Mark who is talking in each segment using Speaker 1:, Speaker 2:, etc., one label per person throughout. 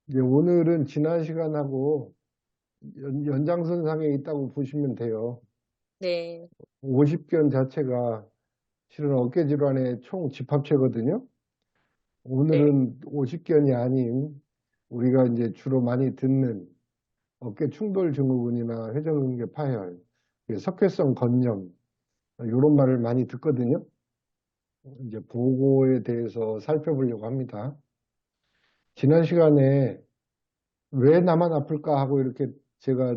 Speaker 1: 이제 오늘은 지난 시간하고 연장선상에 있다고 보시면 돼요.
Speaker 2: 네,
Speaker 1: 오십견 자체가 실은 어깨질환의 총 집합체거든요.
Speaker 2: 네.
Speaker 1: 오늘은 오십견이 아닌 우리가 이제 주로 많이 듣는 어깨 충돌 증후군이나 회전근개 파열, 석회성 건염 이런 말을 많이 듣거든요. 이제 그거에 대해서 살펴보려고 합니다. 지난 시간에 왜 나만 아플까 하고 이렇게 제가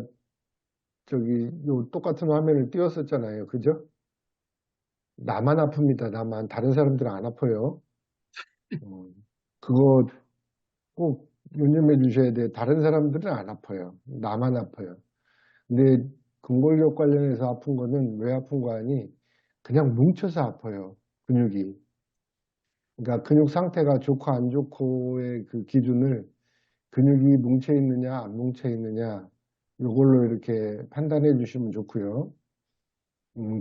Speaker 1: 저기 요 똑같은 화면을 띄웠었잖아요. 그죠? 나만 아픕니다. 나만. 다른 사람들은 안 아파요. 어, 그거 꼭 유념해 주셔야 돼요. 다른 사람들은 안 아파요. 나만 아파요. 근데 근골격 관련해서 아픈 거는 왜 아픈 거 아니? 그냥 뭉쳐서 아파요. 근육이. 그러니까 근육 상태가 좋고 안 좋고의 그 기준을 근육이 뭉쳐 있느냐 안 뭉쳐 있느냐 이걸로 이렇게 판단해 주시면 좋고요.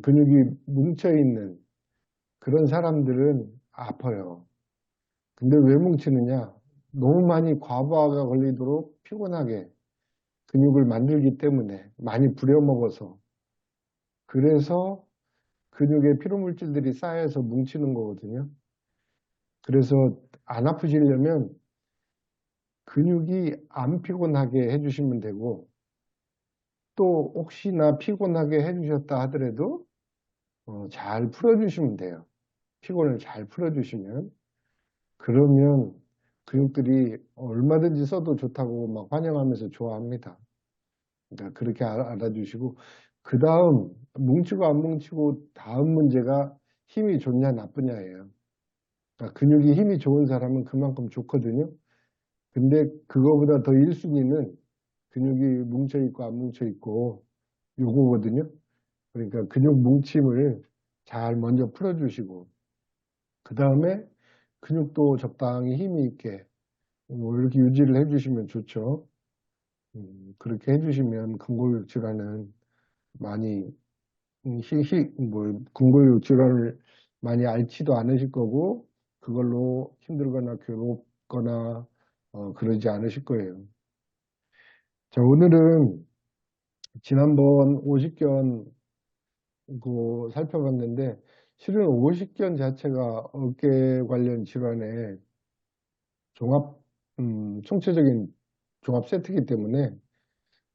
Speaker 1: 근육이 뭉쳐 있는 그런 사람들은 아파요. 근데 왜 뭉치느냐? 너무 많이 과부하가 걸리도록 피곤하게 근육을 만들기 때문에 많이 부려먹어서 그래서 근육에 피로물질들이 쌓여서 뭉치는 거거든요. 그래서 안 아프시려면 근육이 안 피곤하게 해주시면 되고 또 혹시나 피곤하게 해주셨다 하더라도 잘 풀어주시면 돼요. 피곤을 잘 풀어주시면 그러면 근육들이 얼마든지 써도 좋다고 막 환영하면서 좋아합니다. 그러니까 그렇게 알아주시고 그 다음 뭉치고 안 뭉치고 다음 문제가 힘이 좋냐 나쁘냐예요. 그러니까 근육이 힘이 좋은 사람은 그만큼 좋거든요. 근데 그거보다 더 1순위는 근육이 뭉쳐 있고 안 뭉쳐 있고 요거거든요. 그러니까 근육 뭉침을 잘 먼저 풀어주시고 그 다음에 근육도 적당히 힘이 있게 뭐 이렇게 유지를 해주시면 좋죠. 그렇게 해주시면 근골격 질환은 많이 근골격 질환을 많이 앓지도 않으실 거고 그걸로 힘들거나 괴롭거나 그러지 않으실 거예요. 자, 오늘은 지난번 오십견 그 살펴봤는데 실은 오십견 자체가 어깨 관련 질환의 종합 총체적인 종합 세트이기 때문에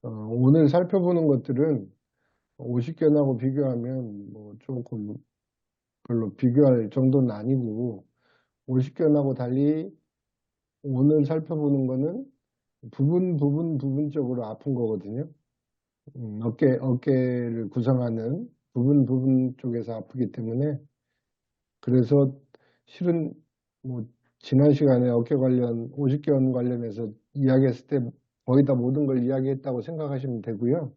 Speaker 1: 오늘 살펴보는 것들은 오십견하고 비교하면 뭐 조금 별로 비교할 정도는 아니고 오십견하고 달리 오늘 살펴보는 거는 부분적으로 아픈 거거든요. 어깨를 구성하는 부분 쪽에서 아프기 때문에 그래서 실은 뭐 지난 시간에 어깨 관련 오십견 관련해서 이야기했을 때 거의 다 모든 걸 이야기했다고 생각하시면 되고요.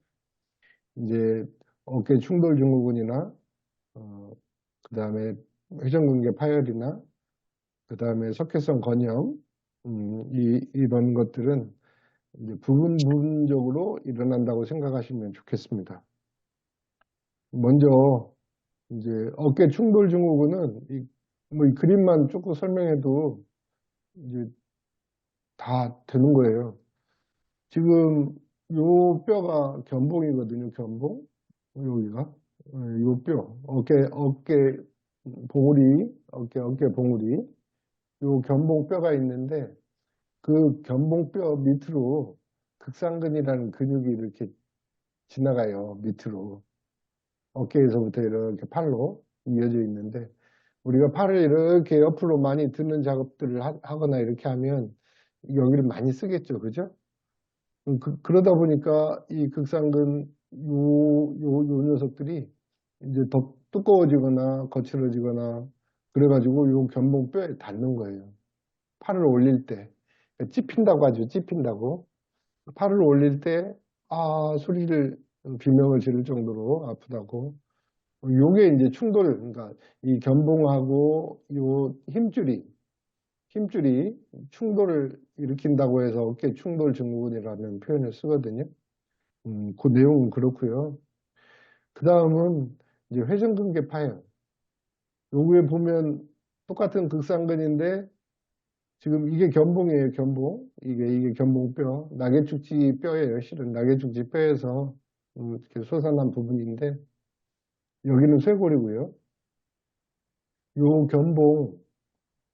Speaker 1: 이제 어깨 충돌 증후군이나 어, 그다음에 회전근개 파열이나 그다음에 석회성 건염 이런 것들은 이제 부분적으로 일어난다고 생각하시면 좋겠습니다. 먼저 이제 어깨 충돌 증후군은 뭐이 그림만 조금 설명해도 이제 다 되는 거예요. 지금 요 뼈가 견봉이거든요. 견봉 여기가 요 뼈 어깨 봉우리 어깨 봉우리 요 견봉뼈가 있는데 그 견봉뼈 밑으로 극상근이라는 근육이 이렇게 지나가요. 밑으로 어깨에서부터 이렇게 팔로 이어져 있는데 우리가 팔을 이렇게 옆으로 많이 드는 작업들을 하거나 이렇게 하면 여기를 많이 쓰겠죠. 그죠? 그러다 보니까 이 극상근 요 녀석들이 이제 더 두꺼워지거나 거칠어지거나 그래가지고 요 견봉뼈에 닿는 거예요. 팔을 올릴 때. 찝힌다고 하죠. 찝힌다고. 팔을 올릴 때, 소리를, 비명을 지를 정도로 아프다고. 요게 이제 충돌, 그러니까 이 견봉하고 요 힘줄이 충돌을 일으킨다고 해서 어깨 충돌 증후군이라는 표현을 쓰거든요. 그 내용은 그렇고요. 그 다음은 이제 회전근개 파열. 요거에 보면 똑같은 극상근인데 지금 이게 견봉이에요, 견봉. 이게 견봉뼈. 낙개축지 뼈예요, 실은. 낙개축지 뼈에서 이렇게 솟아난 부분인데, 여기는 쇄골이고요. 요 견봉,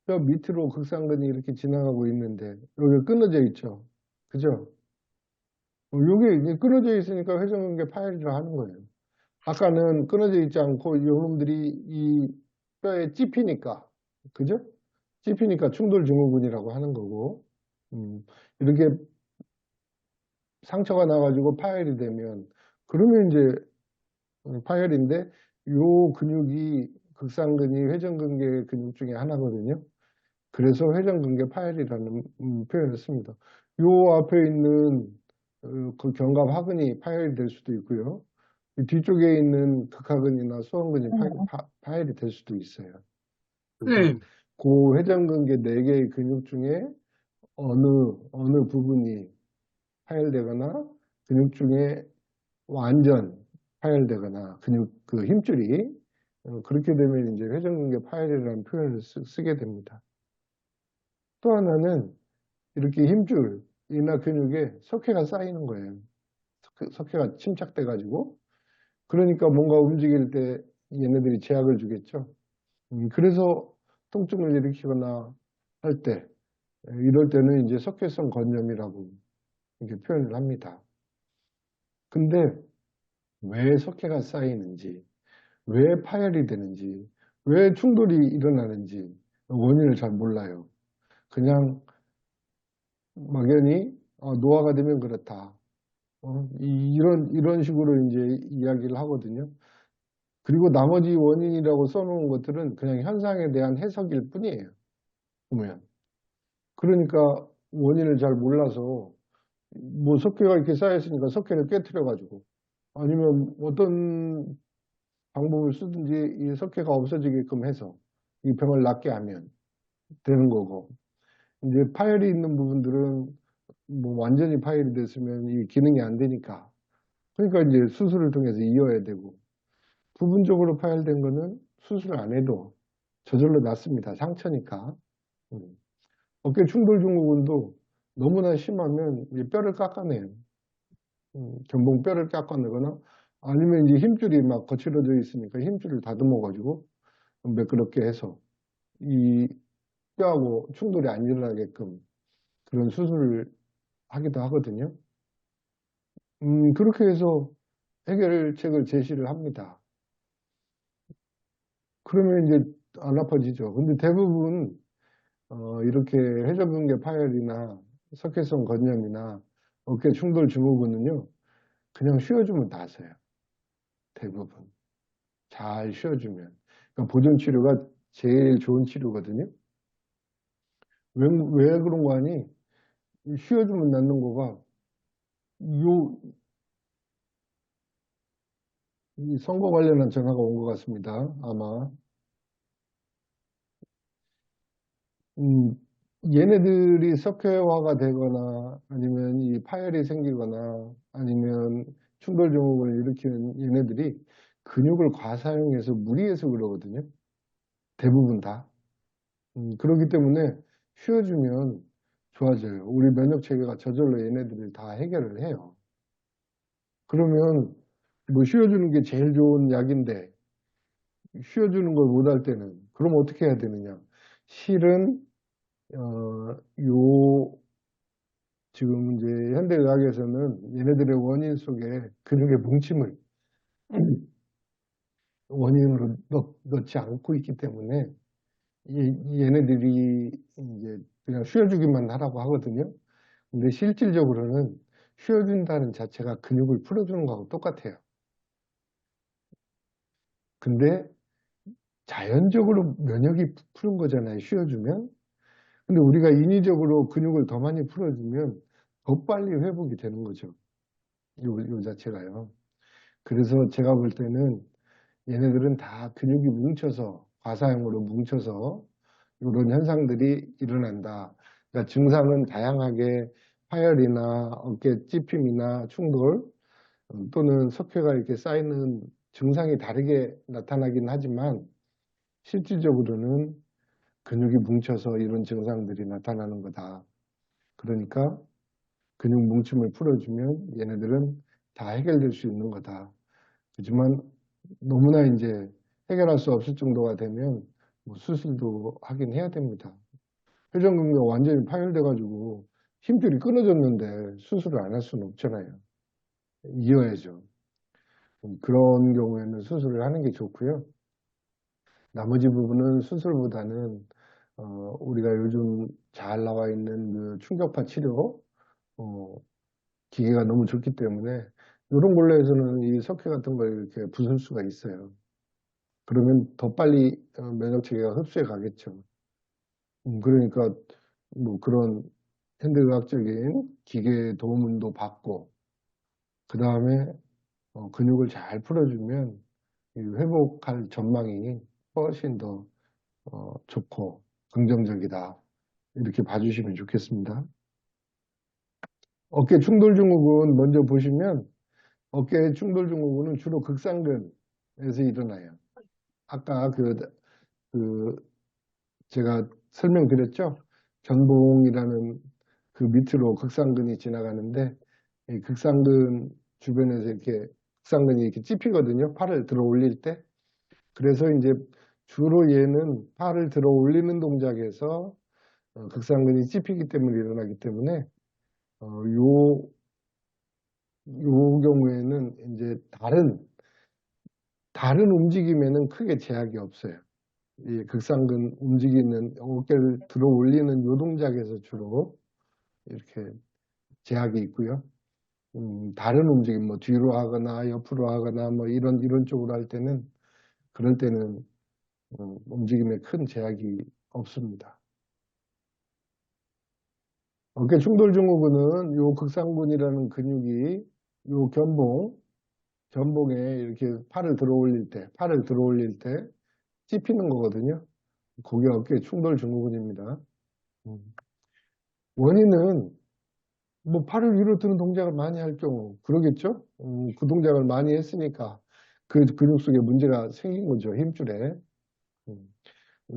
Speaker 1: 뼈 밑으로 극상근이 이렇게 지나가고 있는데, 여기 끊어져 있죠. 그죠? 요게 이제 끊어져 있으니까 회전근개 파열이라 하는 거예요. 아까는 끊어져 있지 않고 요놈들이 이 뼈에 찝히니까, 그죠? 찝히니까 충돌 증후군이라고 하는 거고, 이렇게 상처가 나가지고 파열이 되면, 그러면 이제 파열인데, 요 근육이 극상근이 회전근개 근육 중에 하나거든요. 그래서 회전근개 파열이라는 표현을 씁니다. 요 앞에 있는 그 견갑하근이 파열이 될 수도 있고요. 이 뒤쪽에 있는 극하근이나 소원근이 파열이 될 수도 있어요. 그래서 그 회전근개 4개의 근육 중에 어느 부분이 파열되거나 근육 중에 완전 파열되거나 근육 그 힘줄이 그렇게 되면 이제 회전근개 파열이라는 표현을 쓰게 됩니다. 또 하나는 이렇게 힘줄이나 근육에 석회가 쌓이는 거예요. 석회가 침착돼 가지고 그러니까 뭔가 움직일 때 얘네들이 제약을 주겠죠. 그래서 통증을 일으키거나 할 때 이럴 때는 이제 석회성 건염이라고 이렇게 표현을 합니다. 근데 왜 석회가 쌓이는지, 왜 파열이 되는지, 왜 충돌이 일어나는지 원인을 잘 몰라요. 그냥 막연히 노화가 되면 그렇다. 이런 식으로 이제 이야기를 하거든요. 그리고 나머지 원인이라고 써놓은 것들은 그냥 현상에 대한 해석일 뿐이에요. 보면. 그러니까 원인을 잘 몰라서 뭐 석회가 이렇게 쌓였으니까 석회를 깨트려가지고 아니면 어떤 방법을 쓰든지 이 석회가 없어지게끔 해서 이 병을 낫게 하면 되는 거고 이제 파열이 있는 부분들은 뭐 완전히 파열이 됐으면 이 기능이 안 되니까 그러니까 이제 수술을 통해서 이어야 되고 부분적으로 파열된 거는 수술 안 해도 저절로 낫습니다. 상처니까. 음. 어깨 충돌 증후군도 너무나 심하면 이제 뼈를 깎아내요. 견봉뼈를 깎아내거나 아니면 이제 힘줄이 막 거칠어져 있으니까 힘줄을 다듬어가지고 매끄럽게 해서 이 뼈하고 충돌이 안 일어나게끔 그런 수술을 하기도 하거든요. 그렇게 해서 해결책을 제시를 합니다. 그러면 이제 안 아파지죠. 근데 대부분 이렇게 회전근개 파열이나 석회성 건염이나 어깨 충돌 증후군은요. 그냥 쉬어주면 나서요. 대부분. 잘 쉬어주면. 그러니까 보존 치료가 제일 좋은 치료거든요. 왜 그런 거 아니? 쉬어주면 낫는 거가 요, 이 선거 관련한 전화가 온 것 같습니다. 아마. 음, 얘네들이 석회화가 되거나 아니면 이 파열이 생기거나 아니면 충돌 증후군을 일으키는 얘네들이 근육을 과사용해서 무리해서 그러거든요. 대부분 다. 그렇기 때문에 쉬어주면 좋아져요. 우리 면역 체계가 저절로 얘네들을 다 해결을 해요. 그러면 뭐 쉬어주는 게 제일 좋은 약인데 쉬어주는 걸 못할 때는 그럼 어떻게 해야 되느냐? 실은 요 지금 이제 현대의학에서는 얘네들의 원인 속에 근육의 뭉침을 원인으로 넣지 않고 있기 때문에 얘네들이 이제 그냥 쉬어주기만 하라고 하거든요. 근데 실질적으로는 쉬어준다는 자체가 근육을 풀어주는 거하고 똑같아요. 근데 자연적으로 면역이 푸는 거잖아요. 쉬어주면. 근데 우리가 인위적으로 근육을 더 많이 풀어주면 더 빨리 회복이 되는 거죠. 요 자체가요. 그래서 제가 볼 때는 얘네들은 다 근육이 뭉쳐서 과사형으로 뭉쳐서 이런 현상들이 일어난다. 그러니까 증상은 다양하게 파열이나 어깨 찝힘이나 충돌 또는 석회가 이렇게 쌓이는 증상이 다르게 나타나긴 하지만 실질적으로는 근육이 뭉쳐서 이런 증상들이 나타나는 거다. 그러니까 근육 뭉침을 풀어주면 얘네들은 다 해결될 수 있는 거다. 하지만 너무나 이제 해결할 수 없을 정도가 되면 뭐 수술도 하긴 해야 됩니다. 회전근개가 완전히 파열돼가지고 힘줄이 끊어졌는데 수술을 안 할 수는 없잖아요. 이어야죠. 그런 경우에는 수술을 하는 게 좋고요. 나머지 부분은 수술보다는 우리가 요즘 잘 나와 있는 그 충격파 치료 기계가 너무 좋기 때문에 이런 걸로 해서는 이 석회 같은 걸 이렇게 부술 수가 있어요. 그러면 더 빨리 면역 체계가 흡수해 가겠죠. 그러니까 뭐 그런 현대의학적인 기계의 도움도 받고 그 다음에 근육을 잘 풀어주면 이 회복할 전망이 훨씬 더 좋고 긍정적이다. 이렇게 봐주시면 좋겠습니다. 어깨 충돌 증후군 먼저 보시면 어깨 충돌 증후군은 주로 극상근에서 일어나요. 아까 그 제가 설명드렸죠? 견봉이라는 그 밑으로 극상근이 지나가는데 이 극상근 주변에서 이렇게 극상근이 이렇게 찝히거든요. 팔을 들어 올릴 때. 그래서 이제 주로 얘는 팔을 들어 올리는 동작에서 극상근이 찝히기 때문에 일어나기 때문에 요 경우에는 이제 다른 움직임에는 크게 제약이 없어요. 이 극상근 움직이는 어깨를 들어 올리는 요 동작에서 주로 이렇게 제약이 있고요. 다른 움직임, 뭐 뒤로 하거나 옆으로 하거나 뭐 이런 쪽으로 할 때는 그럴 때는 움직임에 큰 제약이 없습니다. 어깨 충돌 증후군은 요 극상근이라는 근육이 요 견봉에 이렇게 팔을 들어 올릴 때 찝히는 거거든요. 그게 어깨 충돌 증후군입니다. 음. 원인은 뭐 팔을 위로 드는 동작을 많이 할 경우 그러겠죠? 그 동작을 많이 했으니까 그 근육 속에 문제가 생긴 거죠. 힘줄에.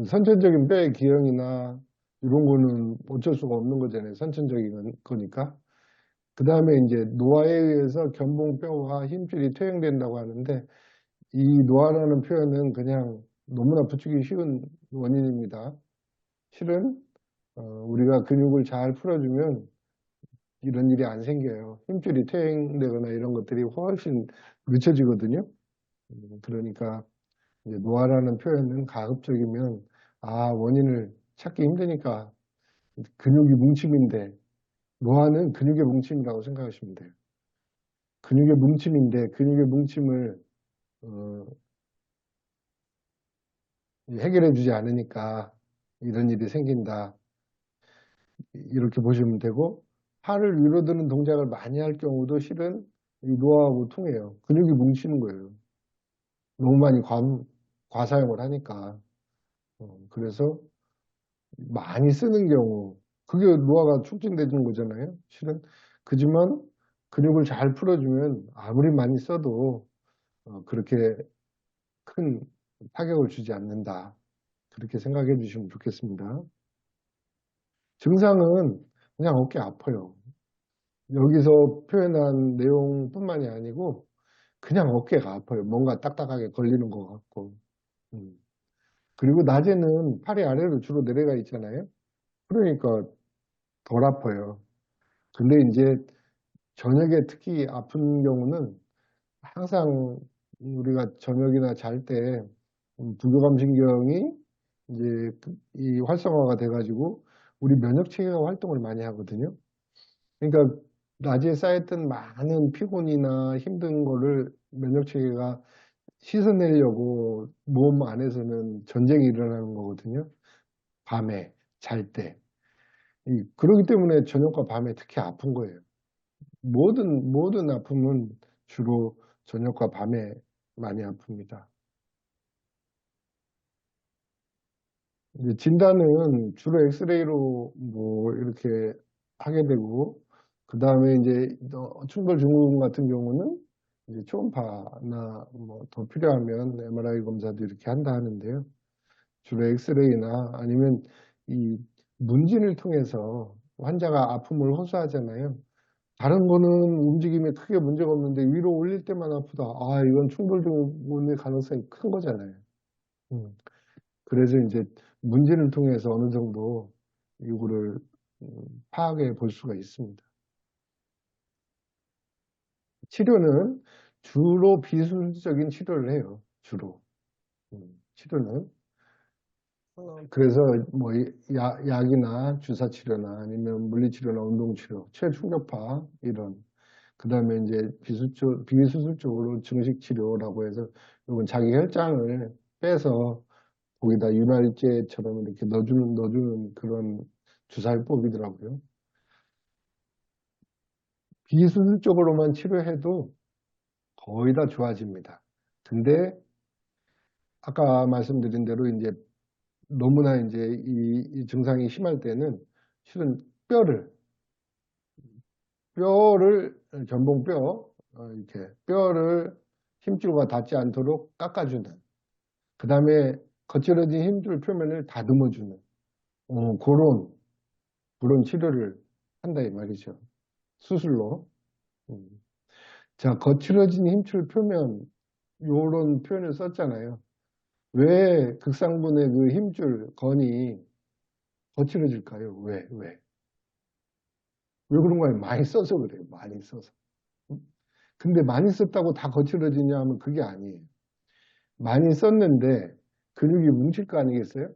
Speaker 1: 선천적인 뼈의 기형이나 이런 거는 어쩔 수가 없는 거잖아요. 선천적인 거니까. 그 다음에 이제 노화에 의해서 견봉뼈와 힘줄이 퇴행된다고 하는데 이 노화라는 표현은 그냥 너무나 붙이기 쉬운 원인입니다. 실은 우리가 근육을 잘 풀어주면 이런 일이 안 생겨요. 힘줄이 퇴행되거나 이런 것들이 훨씬 늦춰지거든요. 그러니까 이제 노화라는 표현은 가급적이면 원인을 찾기 힘드니까 근육이 뭉침인데 노화는 근육의 뭉침이라고 생각하시면 돼요. 근육의 뭉침인데 근육의 뭉침을 해결해 주지 않으니까 이런 일이 생긴다. 이렇게 보시면 되고 팔을 위로 드는 동작을 많이 할 경우도 실은 이 노화하고 통해요. 근육이 뭉치는 거예요. 너무 많이 과사용을 하니까. 그래서 많이 쓰는 경우 그게 노화가 촉진되는 거잖아요. 실은 그지만 근육을 잘 풀어주면 아무리 많이 써도 그렇게 큰 타격을 주지 않는다. 그렇게 생각해 주시면 좋겠습니다. 증상은 그냥 어깨 아파요. 여기서 표현한 내용뿐만이 아니고 그냥 어깨가 아파요. 뭔가 딱딱하게 걸리는 것 같고. 음. 그리고 낮에는 팔이 아래로 주로 내려가 있잖아요. 그러니까 덜 아파요. 근데 이제 저녁에 특히 아픈 경우는 항상 우리가 저녁이나 잘 때 부교감신경이 이제 이 활성화가 돼가지고 우리 면역 체계가 활동을 많이 하거든요. 그러니까 낮에 쌓였던 많은 피곤이나 힘든 거를 면역 체계가 씻어내려고 몸 안에서는 전쟁이 일어나는 거거든요. 밤에 잘 때. 그렇기 때문에 저녁과 밤에 특히 아픈 거예요. 모든 아픔은 주로 저녁과 밤에 많이 아픕니다. 이제 진단은 주로 엑스레이로 뭐 이렇게 하게 되고, 그 다음에 이제 충돌 증후군 같은 경우는 이제 초음파나 뭐 더 필요하면 MRI 검사도 이렇게 한다 하는데요. 주로 엑스레이나 아니면 이 문진을 통해서 환자가 아픔을 호소하잖아요. 다른 거는 움직임에 크게 문제가 없는데 위로 올릴 때만 아프다. 아, 이건 충돌 증후군의 가능성이 큰 거잖아요. 음. 그래서 이제 문진을 통해서 어느 정도 이거를 파악해 볼 수가 있습니다. 치료는 주로 비수술적인 치료를 해요. 주로. 치료는. 그래서 뭐 약이나 주사 치료나 아니면 물리치료나 운동치료, 최충격파 이런. 그다음에 이제 비수술적으로 증식 치료라고 해서 이건 자기 혈장을 빼서 거기다 윤활제처럼 이렇게 넣어주는 그런 주사요법이더라고요. 비수술적으로만 치료해도 거의 다 좋아집니다. 근데 아까 말씀드린 대로 이제 너무나 이제 이 증상이 심할 때는 실은 뼈를 전봉뼈 이렇게 뼈를 힘줄과 닿지 않도록 깎아주는 그 다음에 거칠어진 힘줄 표면을 다듬어주는 그런 치료를 한다 이 말이죠. 수술로. 음. 자, 거칠어진 힘줄 표면 요런 표현을 썼잖아요. 왜 극상분의 그 힘줄 건이 거칠어질까요? 왜? 왜 그런가요? 많이 써서 그래요. 많이 써서. 근데 많이 썼다고 다 거칠어지냐 하면 그게 아니에요. 많이 썼는데 근육이 뭉칠 거 아니겠어요?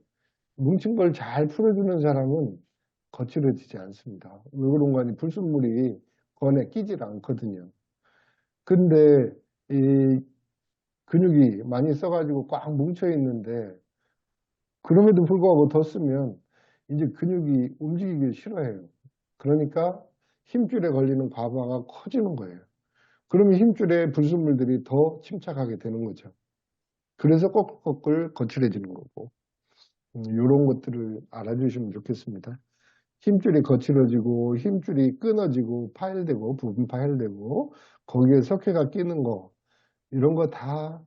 Speaker 1: 뭉친 걸 잘 풀어주는 사람은 거칠어지지 않습니다. 왜 그런가 하니 불순물이 건에 끼질 않거든요. 근데 이 근육이 많이 써가지고 꽉 뭉쳐 있는데 그럼에도 불구하고 더 쓰면 이제 근육이 움직이기 싫어해요. 그러니까 힘줄에 걸리는 과부하가 커지는 거예요. 그러면 힘줄에 불순물들이 더 침착하게 되는 거죠. 그래서 꺼끌꺼끌 거칠어지는 거고 이런 것들을 알아주시면 좋겠습니다. 힘줄이 거칠어지고 힘줄이 끊어지고 파열되고 부분 파열되고 거기에 석회가 끼는 거 이런 거 다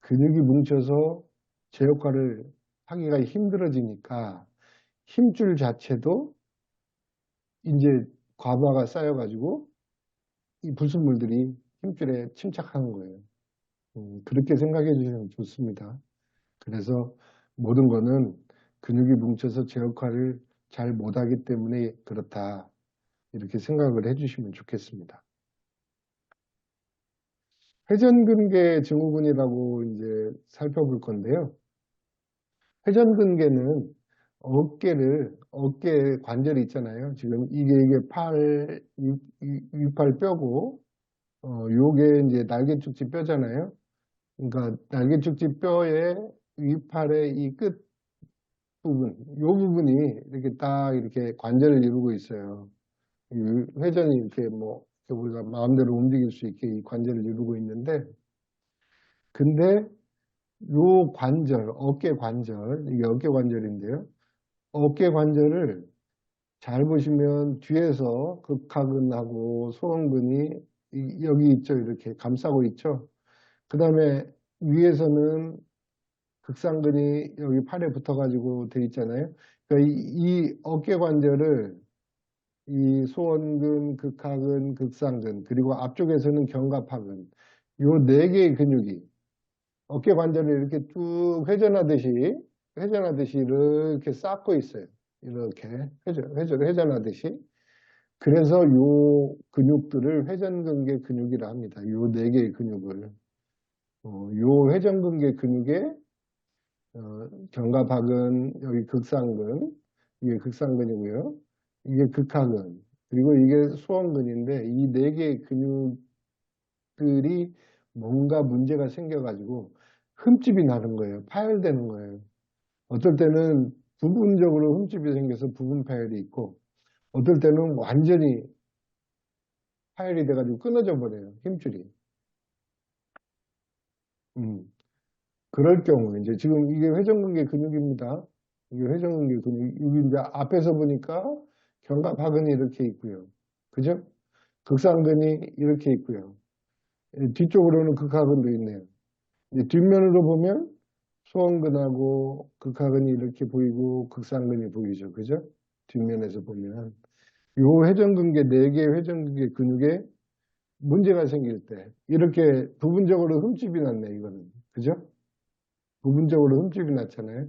Speaker 1: 근육이 뭉쳐서 제 역할을 하기가 힘들어지니까 힘줄 자체도 이제 과부하가 쌓여가지고 이 불순물들이 힘줄에 침착하는 거예요. 그렇게 생각해 주시면 좋습니다. 그래서 모든 거는 근육이 뭉쳐서 제 역할을 잘 못하기 때문에 그렇다. 이렇게 생각을 해주시면 좋겠습니다. 회전근개 증후군이라고 이제 살펴볼 건데요. 회전근개는 어깨 관절이 있잖아요. 지금 이게 위팔 뼈고, 요게 이제 날개축지 뼈잖아요. 그러니까 날개축지 뼈의 위팔의 이 끝 부분, 요 부분이 이렇게 딱 이렇게 관절을 이루고 있어요. 이 회전이 이렇게 뭐 우리가 마음대로 움직일 수 있게 이 관절을 이루고 있는데, 근데 요 관절, 어깨 관절, 이게 어깨 관절인데요. 어깨 관절을 잘 보시면 뒤에서 극하근하고 소원근이 여기 있죠. 이렇게 감싸고 있죠. 그 다음에 위에서는 극상근이 여기 팔에 붙어가지고 돼 있잖아요. 그러니까 이 어깨 관절을 이 소원근, 극하근, 극상근, 그리고 앞쪽에서는 견갑하근, 요 네 개의 근육이 어깨 관절을 이렇게 쭉 회전하듯이 이렇게 쌓고 있어요. 이렇게 회전하듯이. 그래서 요 근육들을 회전근개 근육이라 합니다. 요 네 개의 근육을. 요 회전근개 근육에 견갑하근, 여기 극상근, 이게 극상근이고요. 이게 극하근, 그리고 이게 소원근인데 이 네 개의 근육들이 뭔가 문제가 생겨가지고 흠집이 나는 거예요. 파열되는 거예요. 어떨 때는 부분적으로 흠집이 생겨서 부분 파열이 있고 어떨 때는 완전히 파열이 돼가지고 끊어져 버려요. 힘줄이. 음. 그럴 경우 이제 지금 이게 회전근개 근육입니다. 이게 회전근개 근육. 여기 이제 앞에서 보니까 견갑하근이 이렇게 있고요. 그죠? 극상근이 이렇게 있고요. 뒤쪽으로는 극하근도 있네요. 이제 뒷면으로 보면 소원근하고 극하근이 이렇게 보이고 극상근이 보이죠. 그죠? 뒷면에서 보면. 요 회전근개, 4개의 회전근개 근육에 문제가 생길 때 이렇게 부분적으로 흠집이 났네, 이거는. 그죠? 부분적으로 흠집이 났잖아요.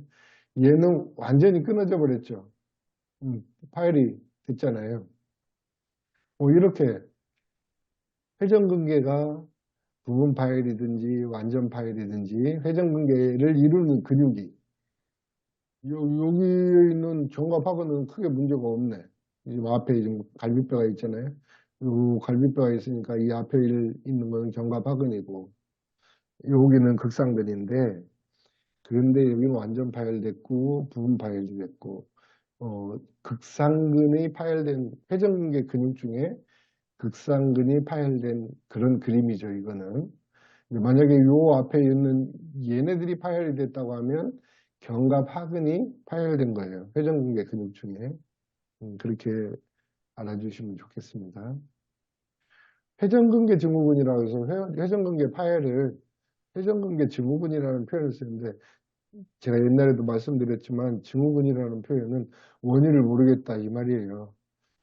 Speaker 1: 얘는 완전히 끊어져 버렸죠. 파열이 됐잖아요. 이렇게 회전근개가 부분 파열이든지 완전 파열이든지 회전근개를 이루는 근육이 여기 있는 견갑하고는 크게 문제가 없네. 지금 앞에 지금 갈비뼈가 있잖아요. 요 갈비뼈가 있으니까 이 앞에 있는 거는 견갑하근이고 여기는 극상근인데 그런데 여기는 완전 파열됐고 부분 파열이 됐고 극상근이 파열된 회전근개 근육 중에 극상근이 파열된 그런 그림이죠. 이거는 만약에 요 앞에 있는 얘네들이 파열이 됐다고 하면 견갑하근이 파열된 거예요. 회전근개 근육 중에. 그렇게 알아주시면 좋겠습니다. 회전근개 증후군이라고 해서 회전근개 파열을 회전근개 증후군이라는 표현을 쓰는데 제가 옛날에도 말씀드렸지만 증후군이라는 표현은 원인을 모르겠다 이 말이에요.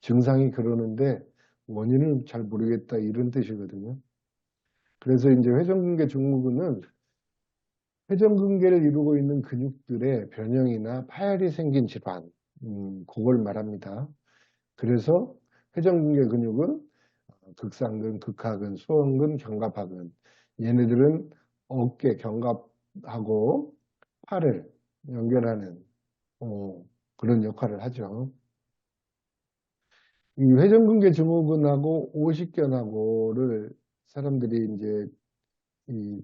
Speaker 1: 증상이 그러는데 원인을 잘 모르겠다 이런 뜻이거든요. 그래서 이제 회전근개 증후군은 회전근개를 이루고 있는 근육들의 변형이나 파열이 생긴 질환, 그걸 말합니다. 그래서 회전근개 근육은 극상근, 극하근, 소원근, 견갑하근 얘네들은 어깨, 견갑하고 팔을 연결하는 그런 역할을 하죠. 이 회전근개 증후군하고 오십견하고를 사람들이 이제 이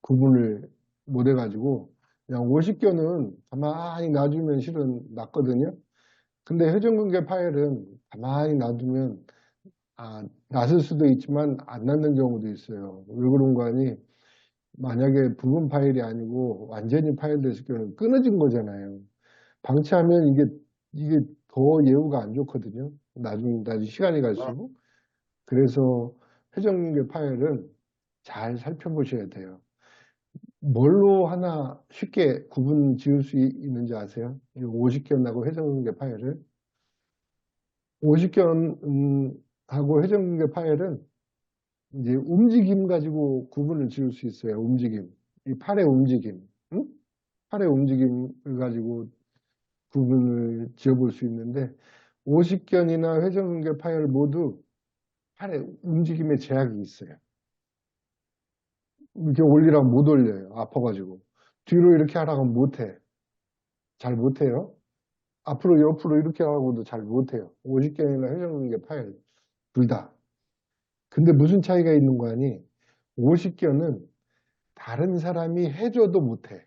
Speaker 1: 구분을 못 해가지고 그냥 오십견은 가만히 놔두면 실은 낫거든요. 근데 회전근개 파열은 가만히 놔두면 낫을 수도 있지만 안 낫는 경우도 있어요. 왜 그런 거 아니? 만약에 부분 파열이 아니고 완전히 파열됐을 경우는 끊어진 거잖아요. 방치하면 이게 더 예후가 안 좋거든요. 나중에 시간이 갈수록. 그래서 회전근개 파열은 잘 살펴보셔야 돼요. 뭘로 하나 쉽게 구분 지을 수 있는지 아세요? 오십견하고 회전근개 파열을. 오십견하고 회전근개 파열은 이제 움직임 가지고 구분을 지을 수 있어요. 움직임. 이 팔의 움직임. 응? 팔의 움직임을 가지고 구분을 지어볼 수 있는데 오십견이나 회전근개 파열 모두 팔의 움직임에 제약이 있어요. 이렇게 올리라면 못 올려요. 아파가지고. 뒤로 이렇게 하라고 하면 못해. 잘 못해요. 앞으로 옆으로 이렇게 하고도 잘 못해요. 오십견이나 회전근개 파열 둘 다. 근데 무슨 차이가 있는 거 아니? 오십견은 다른 사람이 해줘도 못해.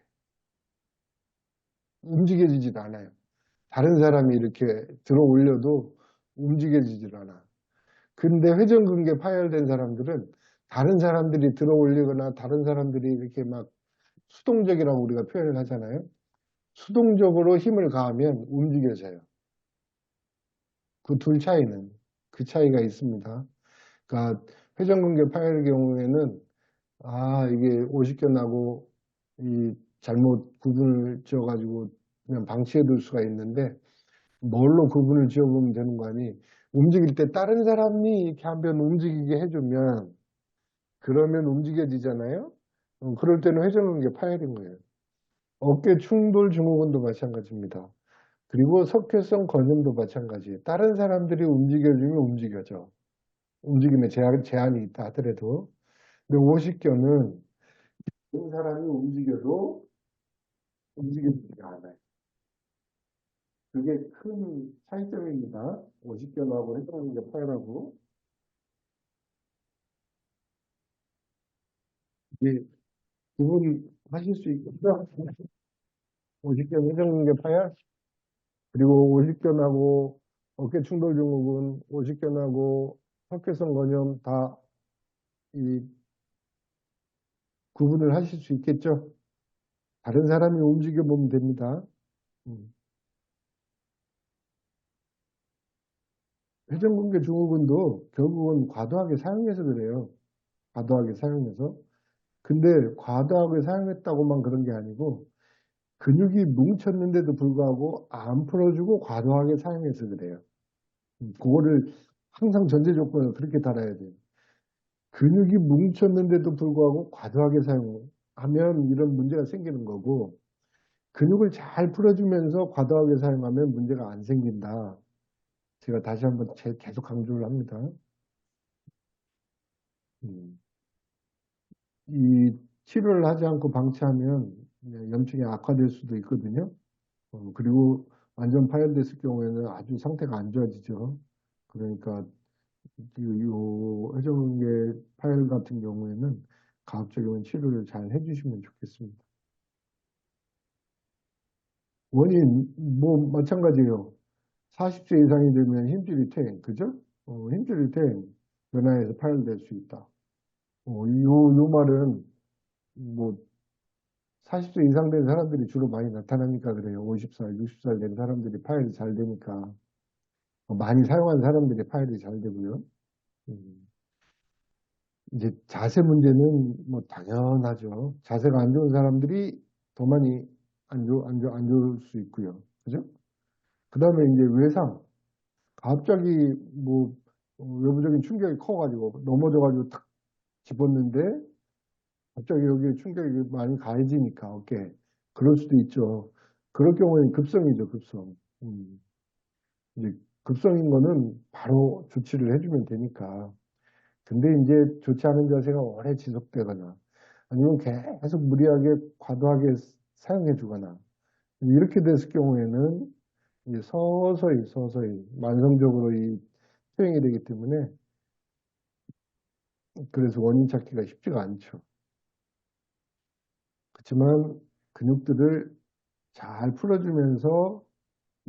Speaker 1: 움직여지지도 않아요. 다른 사람이 이렇게 들어 올려도 움직여지질 않아. 근데 회전근개 파열된 사람들은 다른 사람들이 들어 올리거나 다른 사람들이 이렇게 막 수동적이라고 우리가 표현을 하잖아요. 수동적으로 힘을 가하면 움직여져요. 그 둘 차이는 그 차이가 있습니다. 그러니까 회전근개 파열의 경우에는 이게 오십견하고 이 잘못 구분을 지어가지고 그냥 방치해 둘 수가 있는데 뭘로 구분을 지어보면 되는 거 아니? 움직일 때 다른 사람이 이렇게 한번 움직이게 해주면 그러면 움직여지잖아요? 그럴 때는 회전근개 파열인 거예요. 어깨 충돌 증후군도 마찬가지입니다. 그리고 석회성 건염도 마찬가지예요. 다른 사람들이 움직여주면 움직여져. 움직임에 제한이 있다 하더라도. 근데 오십견은 다른 사람이 움직여도 움직여지지 않아요. 그게 큰 차이점입니다. 오십견하고 회전근개 파열하고. 이게 구분하실 수 있겠죠? 오십견 회전근개 파열, 그리고 오십견하고 어깨 충돌 증후군, 오십견하고 석회성 건염 다 이 구분을 하실 수 있겠죠? 다른 사람이 움직여 보면 됩니다. 음. 회전근개 증후군도 결국은 과도하게 사용해서 그래요. 과도하게 사용해서. 근데 과도하게 사용했다고만 그런 게 아니고 근육이 뭉쳤는데도 불구하고 안 풀어주고 과도하게 사용해서 그래요. 그거를 항상 전제 조건을 그렇게 달아야 돼요. 근육이 뭉쳤는데도 불구하고 과도하게 사용하면 이런 문제가 생기는 거고, 근육을 잘 풀어주면서 과도하게 사용하면 문제가 안 생긴다. 제가 다시 한번 계속 강조를 합니다. 음. 이 치료를 하지 않고 방치하면 염증이 악화될 수도 있거든요. 그리고 완전 파열됐을 경우에는 아주 상태가 안 좋아지죠. 그러니까 이 회전근개 파열 같은 경우에는 가급적이면 치료를 잘 해주시면 좋겠습니다. 원인 뭐 마찬가지예요. 40세 이상이 되면 힘줄이 퇴행, 그죠? 힘줄이 퇴행, 변화해서 파열될 수 있다. 요 말은 뭐 40세 이상 된 사람들이 주로 많이 나타나니까 그래요. 50살, 60살 된 사람들이 파열이 잘 되니까. 많이 사용한 사람들이 파열이 잘 되고요. 음, 이제 자세 문제는 뭐 당연하죠. 자세가 안 좋은 사람들이 더 많이 안 좋을 수 있고요. 그죠? 그 다음에 이제 외상. 갑자기 뭐 외부적인 충격이 커가지고 넘어져가지고 탁 집었는데 갑자기 여기에 충격이 많이 가해지니까 어깨 그럴 수도 있죠. 그럴 경우에는 급성이죠, 급성. 이제 급성인 거는 바로 조치를 해주면 되니까. 근데 이제 좋지 않은 자세가 오래 지속되거나 아니면 계속 무리하게 과도하게 사용해 주거나 이렇게 됐을 경우에는 이제 서서히 만성적으로 이 투영이 되기 때문에 그래서 원인 찾기가 쉽지가 않죠. 그렇지만 근육들을 잘 풀어주면서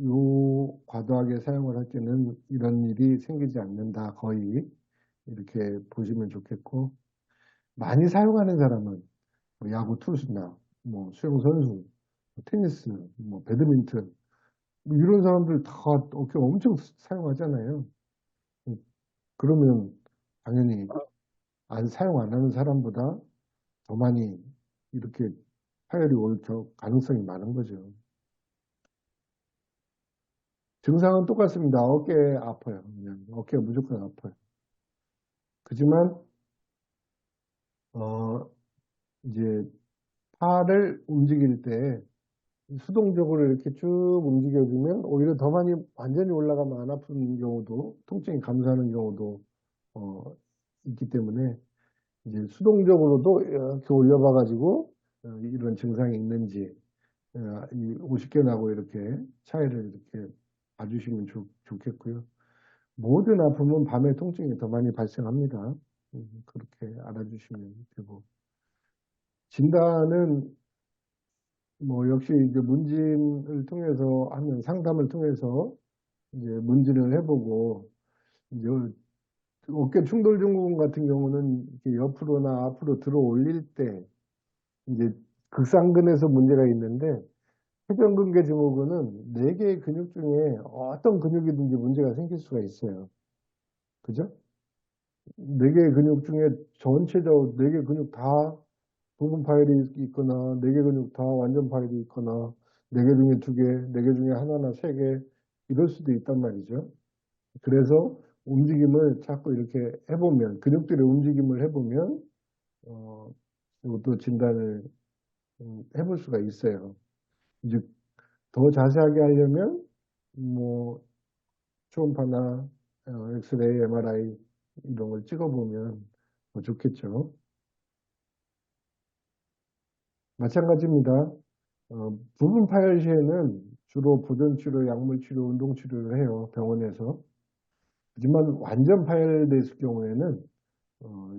Speaker 1: 요 과도하게 사용을 할 때는 이런 일이 생기지 않는다. 거의 이렇게 보시면 좋겠고 많이 사용하는 사람은 뭐 야구 투수나 뭐 수영 선수, 뭐 테니스, 뭐 배드민턴 뭐 이런 사람들 다 어깨 엄청 사용하잖아요. 그러면 당연히 사용 안 하는 사람보다 더 많이 이렇게 파열이 올 가능성이 많은 거죠. 증상은 똑같습니다. 어깨 아파요. 그냥 어깨가 무조건 아파요. 그지만 어 이제 팔을 움직일 때 수동적으로 이렇게 쭉 움직여주면 오히려 더 많이 완전히 올라가면 안 아픈 경우도 통증이 감소하는 경우도 어, 있기 때문에 이제 수동적으로도 이렇게 올려봐 가지고 이런 증상이 있는지 이 50개 나고 이렇게 차이를 이렇게 봐주시면 좋겠고요. 모든 아픔은 밤에 통증이 더 많이 발생합니다. 그렇게 알아주시면 되고 진단은 뭐 역시 이제 문진을 통해서 하는 상담을 통해서 이제 문진을 해보고 이제 어깨 충돌 증후군 같은 경우는 이렇게 옆으로나 앞으로 들어 올릴 때 이제 극상근에서 문제가 있는데 회전근개 증후군은 네 개의 근육 중에 어떤 근육이든지 문제가 생길 수가 있어요. 그죠? 네 개의 근육 중에 전체적으로 네 개 근육 다 부분 파열이 있거나 네 개 근육 다 완전 파열이 있거나 네 개 중에 두 개, 네 개 중에 하나나 세 개 이럴 수도 있단 말이죠. 그래서 움직임을 자꾸 이렇게 해보면 근육들의 움직임을 해보면 이것도 진단을 해볼 수가 있어요. 이제 더 자세하게 하려면 뭐 초음파나 엑스레이, MRI 이런 걸 찍어보면 더 좋겠죠. 마찬가지입니다. 부분 파열 시에는 주로 보존치료, 약물치료, 운동치료를 해요. 병원에서. 하지만 완전 파열됐을 경우에는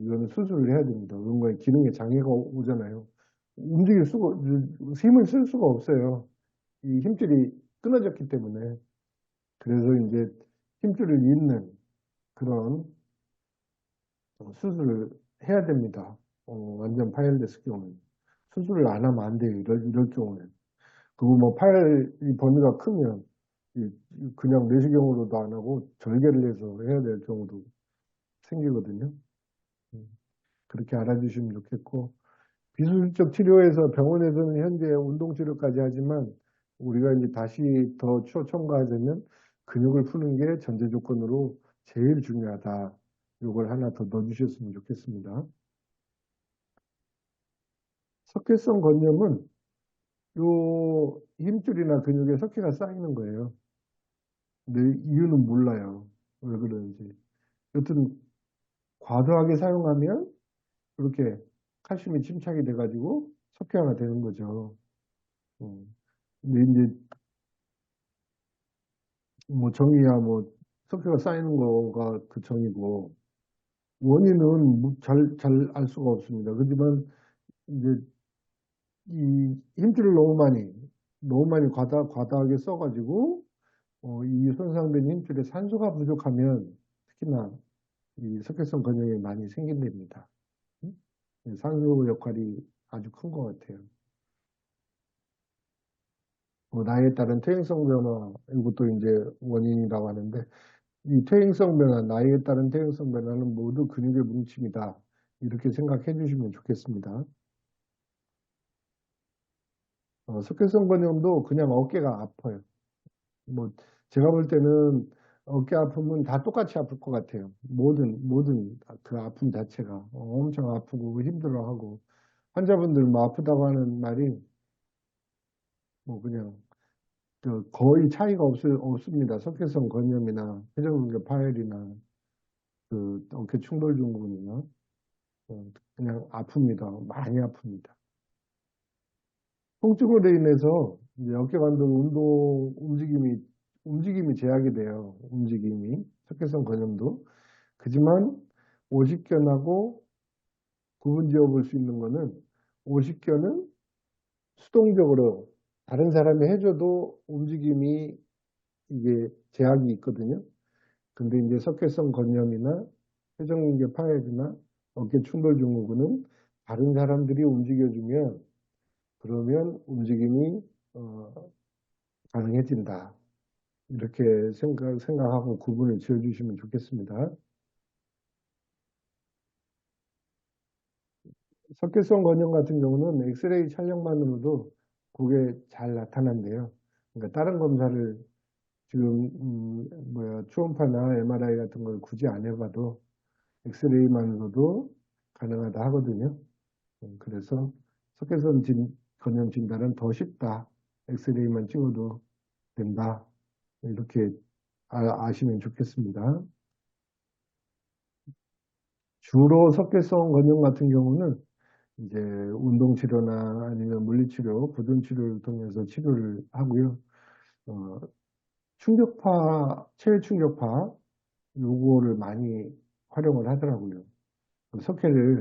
Speaker 1: 이거는 수술을 해야 됩니다. 뭔가 기능에 장애가 오잖아요. 움직일 수가, 힘을 쓸 수가 없어요. 이 힘줄이 끊어졌기 때문에. 그래서 이제 힘줄을 잇는 그런 수술을 해야 됩니다. 완전 파열됐을 경우는. 수술을 안 하면 안 돼요. 이럴 경우는. 그리고 뭐 파열이 범위가 크면 그냥 내시경으로도 안 하고 절개를 해서 해야 될 경우도 생기거든요. 음, 그렇게 알아주시면 좋겠고 비수술적 치료에서 병원에서는 현재 운동 치료까지 하지만 우리가 이제 다시 더 첨가하자면 근육을 푸는 게 전제 조건으로 제일 중요하다. 이걸 하나 더 넣어주셨으면 좋겠습니다. 석회성 건염은 요 힘줄이나 근육에 석회가 쌓이는 거예요. 근데 이유는 몰라요. 왜 그러는지. 여튼 과도하게 사용하면 그렇게 칼슘이 침착이 돼가지고 석회화가 되는 거죠. 근데 이제 뭐 정의야 뭐 석회가 쌓이는 거가 그 정의고 원인은 잘 알 수가 없습니다. 그렇지만 이제 이 힘줄을 너무 많이 과다하게 써가지고 이 손상된 힘줄에 산소가 부족하면 특히나 이 석회성 근육이 많이 생긴답니다. 산소 역할이 아주 큰 것 같아요. 나이에 따른 퇴행성 변화, 이것도 이제 원인이라고 하는데, 이 퇴행성 변화, 나이에 따른 퇴행성 변화는 모두 근육의 뭉침이다. 이렇게 생각해 주시면 좋겠습니다. 석회성 근염도 그냥 어깨가 아파요. 뭐, 제가 볼 때는 어깨 아픔은 다 똑같이 아플 것 같아요. 모든 그 아픔 자체가 엄청 아프고 힘들어하고, 환자분들 뭐 아프다고 하는 말이 뭐 그냥 거의 차이가 없습니다. 석회성 건염이나 회전근개 파열이나 그 어깨 충돌 증후군이나 그냥 아픕니다. 많이 아픕니다. 통증으로 인해서 이제 어깨관절 움직임이 제약이 돼요. 움직임이 석회성 건염도. 그지만 오십견하고 구분지어 볼 수 있는 거는 오십견은 수동적으로 다른 사람이 해줘도 움직임이 이게 제약이 있거든요. 근데 이제 석회성 건염이나 회전근개 파열이나 어깨 충돌 증후군은 다른 사람들이 움직여주면 그러면 움직임이 가능해진다. 이렇게 생각하고 구분을 지어주시면 좋겠습니다. 석회성 건염 같은 경우는 엑스레이 촬영만으로도 그게 잘 나타난대요. 그러니까 다른 검사를 지금 초음파나 MRI 같은 걸 굳이 안 해봐도 엑스레이만으로도 가능하다 하거든요. 그래서 석회성 건염 진단은 더 쉽다. 엑스레이만 찍어도 된다. 이렇게 아시면 좋겠습니다. 주로 석회성 건염 같은 경우는 이제 운동치료나 아니면 물리치료, 부전치료를 통해서 치료를 하고요. 어, 체외 충격파 요거를 많이 활용을 하더라고요.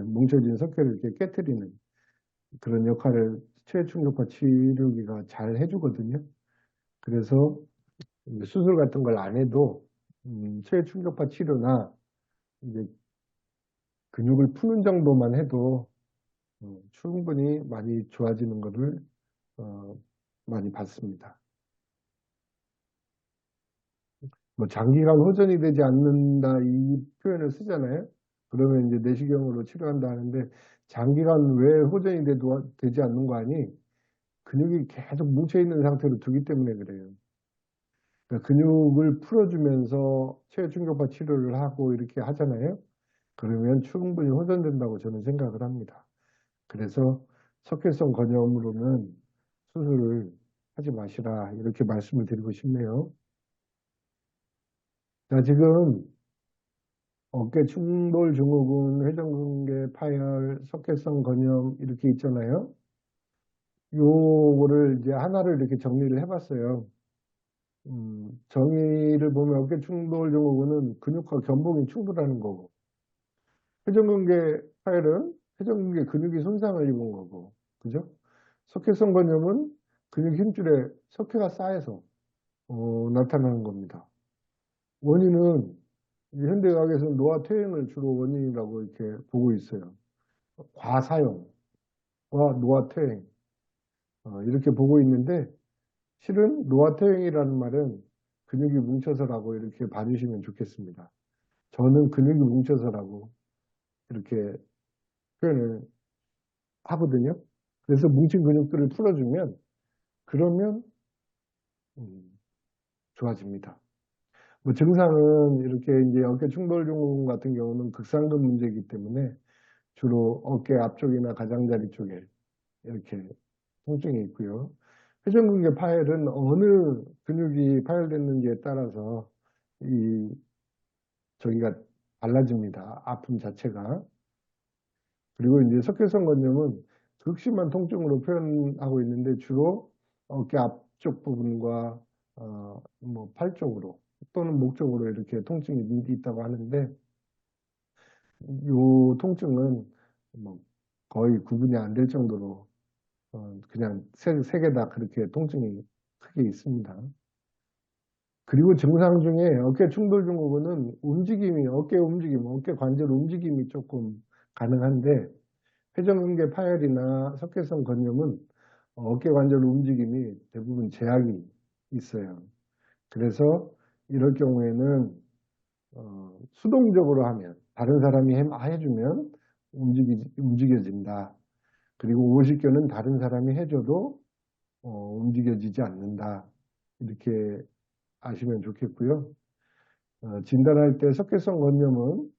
Speaker 1: 뭉쳐진 석회를 이렇게 깨트리는 그런 역할을 체외 충격파 치료기가 잘 해주거든요. 그래서 수술 같은 걸 안 해도 체외 충격파 치료나 이제 근육을 푸는 정도만 해도 충분히 많이 좋아지는 것을 많이 봤습니다. 뭐 장기간 호전이 되지 않는다 이 표현을 쓰잖아요. 그러면 이제 내시경으로 치료한다 하는데 장기간 왜 호전이 되지 않는 거 아니? 근육이 계속 뭉쳐있는 상태로 두기 때문에 그래요. 그러니까 근육을 풀어주면서 체외충격파 치료를 하고 이렇게 하잖아요. 그러면 충분히 호전된다고 저는 생각을 합니다. 그래서 석회성 건염으로는 수술을 하지 마시라 이렇게 말씀을 드리고 싶네요. 자, 지금 어깨 충돌 증후군, 회전근개 파열, 석회성 건염 이렇게 있잖아요. 요거를 이제 하나를 이렇게 정리를 해봤어요. 정의를 보면 어깨 충돌 증후군은 근육과 견봉이 충돌하는 거고, 회전근개 파열은 회전근개 근육이 손상을 입은 거고, 그죠? 석회성 건염은 근육 힘줄에 석회가 쌓여서 나타나는 겁니다. 원인은 현대의학에서는 노화퇴행을 주로 원인이라고 이렇게 보고 있어요. 과사용과 노화퇴행 이렇게 보고 있는데 실은 노화퇴행이라는 말은 근육이 뭉쳐서라고 이렇게 봐주시면 좋겠습니다. 저는 근육이 뭉쳐서라고 이렇게 표현을 하거든요. 그래서 뭉친 근육들을 풀어주면 그러면 좋아집니다. 뭐 증상은 이렇게 이제 어깨 충돌 증후군 같은 경우는 극상근 문제이기 때문에 주로 어깨 앞쪽이나 가장자리 쪽에 이렇게 통증이 있고요. 회전근개 파열은 어느 근육이 파열됐는지에 따라서 이 저기가 달라집니다. 아픔 자체가. 그리고 이제 석회성 건염은 극심한 통증으로 표현하고 있는데 주로 어깨 앞쪽 부분과 뭐 팔 쪽으로 또는 목 쪽으로 이렇게 통증이 있다고 하는데 이 통증은 뭐 거의 구분이 안 될 정도로 그냥 세 개 다 그렇게 통증이 크게 있습니다. 그리고 증상 중에 어깨 충돌 증후군은 움직임이 어깨 움직임, 어깨 관절 움직임이 조금 가능한데 회전근개 파열이나 석회성 건염은 어깨 관절 움직임이 대부분 제약이 있어요. 그래서 이럴 경우에는 수동적으로 하면 다른 사람이 해주면 움직여진다. 그리고 오십견은 다른 사람이 해줘도 움직여지지 않는다. 이렇게 아시면 좋겠고요. 진단할 때 석회성 건염은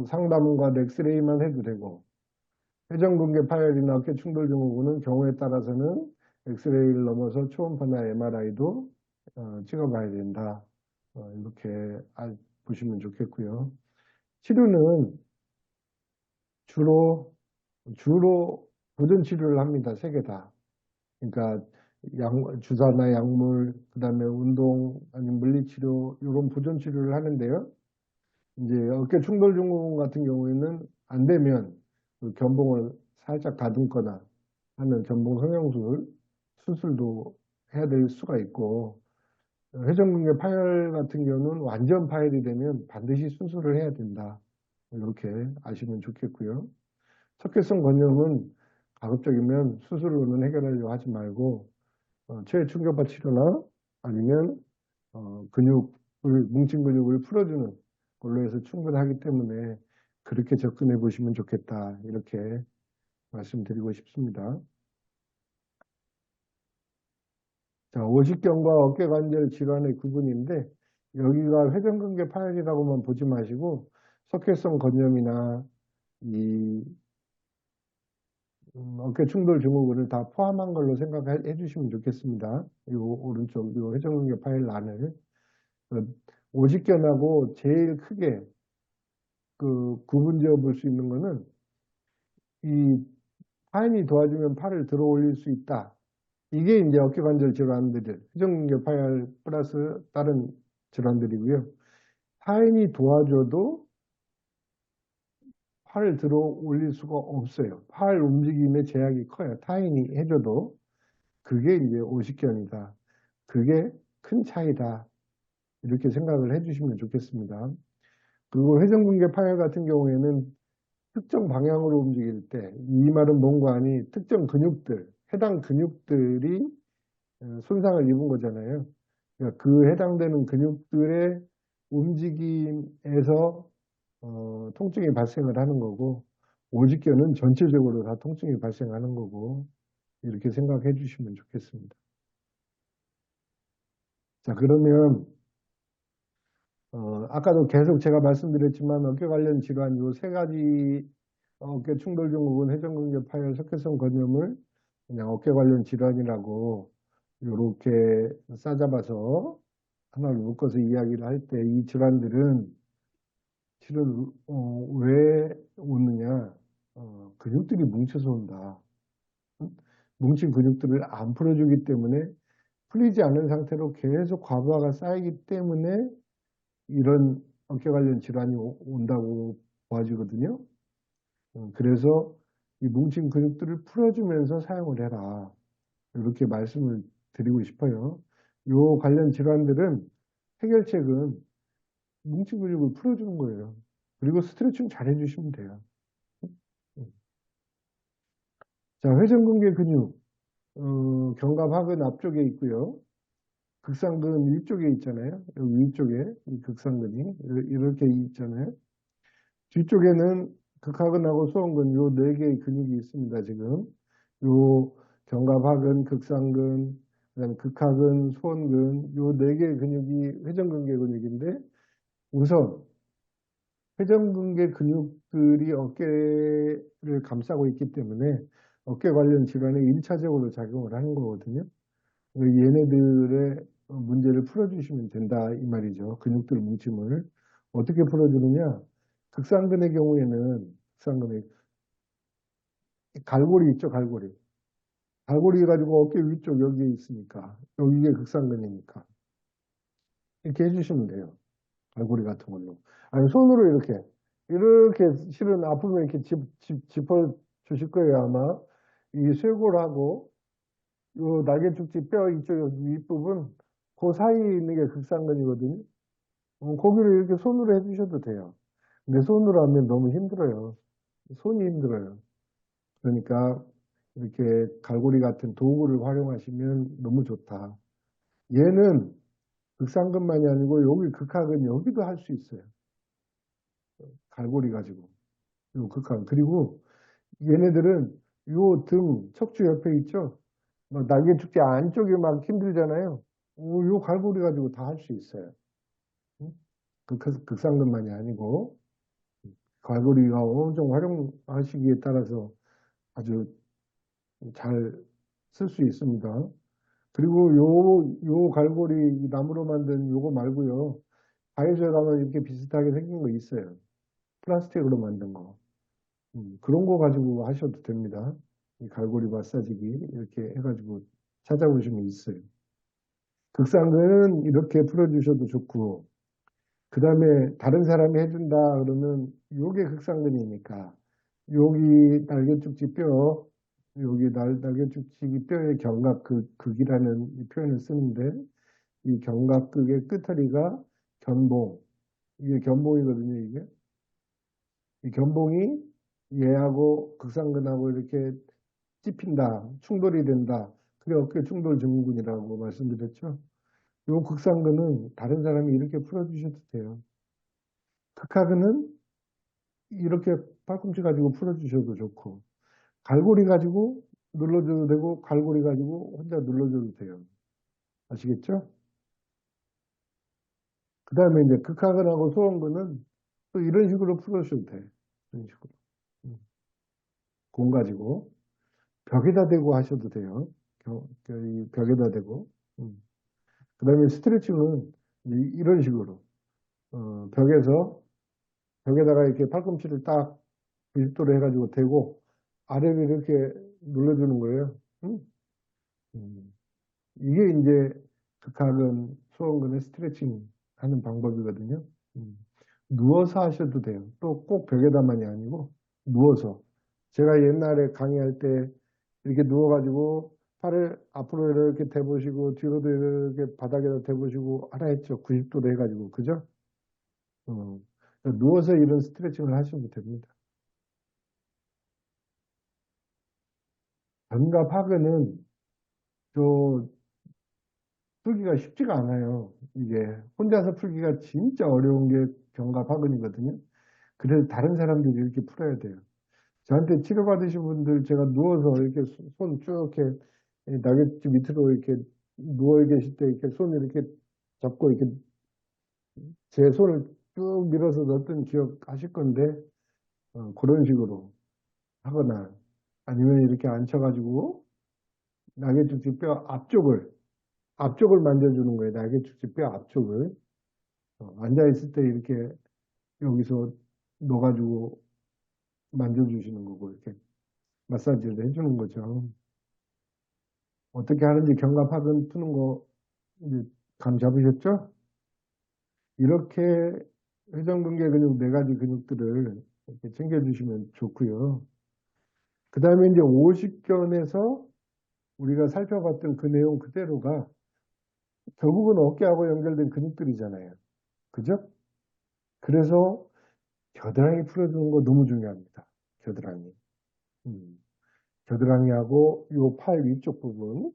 Speaker 1: 상담과 엑스레이만 해도 되고 회전근개 파열이나 어깨 충돌 증후군은 경우에 따라서는 엑스레이를 넘어서 초음파나 MRI도 찍어봐야 된다. 이렇게 보시면 좋겠고요. 치료는 주로 보존 치료를 합니다. 세 개 다. 그러니까 주사나 약물, 그 다음에 운동, 아니면 물리치료 이런 보존 치료를 하는데요. 이제 어깨 충돌 증후군 같은 경우에는 안 되면 그 견봉을 살짝 다듬거나 하는 견봉 성형술 수술도 해야 될 수가 있고 회전근개 파열 같은 경우는 완전 파열이 되면 반드시 수술을 해야 된다. 이렇게 아시면 좋겠고요. 석회성 건염은 가급적이면 수술로는 해결하려고 하지 말고 최충격파 치료나 아니면 뭉친 근육을 풀어주는 걸로 해서 충분하기 때문에 그렇게 접근해 보시면 좋겠다. 이렇게 말씀드리고 싶습니다. 자, 오십견과 어깨관절 질환의 구분인데 여기가 회전근개 파열이라고만 보지 마시고 석회성 건염이나 이 어깨 충돌 증후군을 다 포함한 걸로 생각해 주시면 좋겠습니다. 이 오른쪽 이 회전근개 파열 란을 오십견하고 제일 크게 그 구분지어 볼 수 있는 거는 이 파인이 도와주면 팔을 들어 올릴 수 있다. 이게 이제 어깨관절 질환들, 회전근개 파열 플러스 다른 질환들이고요. 타인이 도와줘도 팔을 들어 올릴 수가 없어요. 팔 움직임에 제약이 커요. 타인이 해줘도 그게 이제 오십견이다. 그게 큰 차이다. 이렇게 생각을 해주시면 좋겠습니다. 그리고 회전근개 파열 같은 경우에는 특정 방향으로 움직일 때, 이 말은 뭔가 아니 특정 근육들, 해당 근육들이 손상을 입은 거잖아요. 그러니까 그 해당되는 근육들의 움직임에서 통증이 발생을 하는 거고 오직견은 전체적으로 다 통증이 발생하는 거고 이렇게 생각해 주시면 좋겠습니다. 자, 그러면 아까도 계속 제가 말씀드렸지만 어깨 관련 질환 요 세 가지 어깨 충돌 증후군, 회전근개 파열, 석회성 건염을 그냥 어깨 관련 질환이라고 이렇게 싸잡아서 하나를 묶어서 이야기를 할 때 이 질환들은 실은 왜 오느냐? 근육들이 뭉쳐서 온다. 뭉친 근육들을 안 풀어주기 때문에 풀리지 않은 상태로 계속 과부하가 쌓이기 때문에 이런 어깨 관련 질환이 온다고 보아지거든요. 그래서 이 뭉친 근육들을 풀어주면서 사용을 해라. 이렇게 말씀을 드리고 싶어요. 이 관련 질환들은 해결책은 뭉친 근육을 풀어주는 거예요. 그리고 스트레칭 잘 해주시면 돼요. 자, 회전근개 근육, 견갑하근 앞쪽에 있고요. 극상근 위쪽에 있잖아요. 여기 위쪽에 이 극상근이 이렇게 있잖아요. 뒤쪽에는 극하근하고 소원근 요 네 개의 근육이 있습니다, 지금. 요 견갑하근, 극상근, 그다음에 극하근, 소원근 요 네 개의 근육이 회전근개 근육인데 우선 회전근개 근육들이 어깨를 감싸고 있기 때문에 어깨 관련 질환에 1차적으로 작용을 하는 거거든요. 얘네들의 문제를 풀어주시면 된다 이 말이죠. 근육들 뭉침을 어떻게 풀어주느냐? 극상근의 경우에는 극상근의 갈고리 있죠, 갈고리. 갈고리 가지고 어깨 위쪽 여기에 있으니까 여기에 극상근이니까 이렇게 해주시면 돼요. 갈고리 같은 걸로. 아니 손으로 이렇게 실은 아프면 이렇게 짚어 주실 거예요 아마. 이 쇄골하고 요 날개축지 뼈 이쪽 윗부분 그 사이에 있는 게 극상근이거든요. 거기를 이렇게 손으로 해주셔도 돼요. 근데 손으로 하면 너무 힘들어요. 손이 힘들어요. 그러니까 이렇게 갈고리 같은 도구를 활용하시면 너무 좋다. 얘는 극상근만이 아니고 여기 극하근 여기도 할 수 있어요. 갈고리 가지고. 요 극하근. 그리고 얘네들은 요 등 척추 옆에 있죠. 막 날개 축제 안쪽이 막 힘들잖아요. 요 갈고리 가지고 다 할 수 있어요. 응? 극상근만이 아니고 갈고리가 엄청 활용하시기에 따라서 아주 잘 쓸 수 있습니다. 그리고 요 갈고리 나무로 만든 요거 말고요. 바이저에 가면 이렇게 비슷하게 생긴 거 있어요. 플라스틱으로 만든 거. 그런 거 가지고 하셔도 됩니다. 이 갈고리 마사지기 이렇게 해가지고 찾아보시면 있어요. 극상근은 이렇게 풀어주셔도 좋고, 그 다음에 다른 사람이 해준다 그러면 요게 극상근이니까 여기 날개축지 뼈, 여기 날개축지 뼈의 견갑 극이라는 이 표현을 쓰는데 이 견갑극의 끝허리가 견봉, 이게 견봉이거든요, 이게. 이 견봉이 얘하고 극상근하고 이렇게 찝힌다, 충돌이 된다. 그게 어깨 충돌 증후군이라고 말씀드렸죠. 요 극상근은 다른 사람이 이렇게 풀어주셔도 돼요. 극하근은 이렇게 팔꿈치 가지고 풀어주셔도 좋고, 갈고리 가지고 눌러줘도 되고, 갈고리 가지고 혼자 눌러줘도 돼요. 아시겠죠? 그 다음에 이제 극하근하고 소원근은 또 이런 식으로 풀어주셔도 돼. 이런 식으로. 공 가지고. 벽에다 대고 하셔도 돼요. 이 벽에다 대고. 그 다음에 스트레칭은 이런 식으로. 벽에다가 이렇게 팔꿈치를 딱 90도로 해가지고 대고 아래를 이렇게 눌러주는 거예요. 응? 음. 이게 이제 극하근, 소원근의 스트레칭 하는 방법이거든요. 음. 누워서 하셔도 돼요. 또 꼭 벽에다만이 아니고 누워서. 제가 옛날에 강의할 때 이렇게 누워가지고 팔을 앞으로 이렇게 대보시고 뒤로도 이렇게 바닥에다 대보시고 하라 했죠. 90도로 해가지고. 그죠? 어. 누워서 이런 스트레칭을 하시면 됩니다. 견갑하근은 또 풀기가 쉽지가 않아요. 이게 혼자서 풀기가 진짜 어려운 게 견갑하근이거든요. 그래서 다른 사람들이 이렇게 풀어야 돼요. 저한테 치료받으신 분들 제가 누워서 이렇게 손 쭉 이렇게 나갰지 밑으로 이렇게 누워 계실 때 이렇게 손 이렇게 잡고 이렇게 제 손을 쭉 밀어서 넣었던 기억 하실 건데 그런 식으로 하거나 아니면 이렇게 앉혀가지고 나갰지 뼈 앞쪽을 만져주는 거예요. 날개축지 뼈 앞쪽을. 앉아있을 때 이렇게 여기서 넣어가지고 만져주시는 거고, 이렇게 마사지를 해주는 거죠. 어떻게 하는지 견갑하근 푸는 거, 이제 감 잡으셨죠? 이렇게 회전근개 근육 네 가지 근육들을 이렇게 챙겨주시면 좋고요. 그 다음에 이제 50견에서 우리가 살펴봤던 그 내용 그대로가 결국은 어깨하고 연결된 근육들이잖아요. 그죠? 그래서 겨드랑이 풀어주는 거 너무 중요합니다. 겨드랑이. 겨드랑이하고 요 팔 위쪽 부분,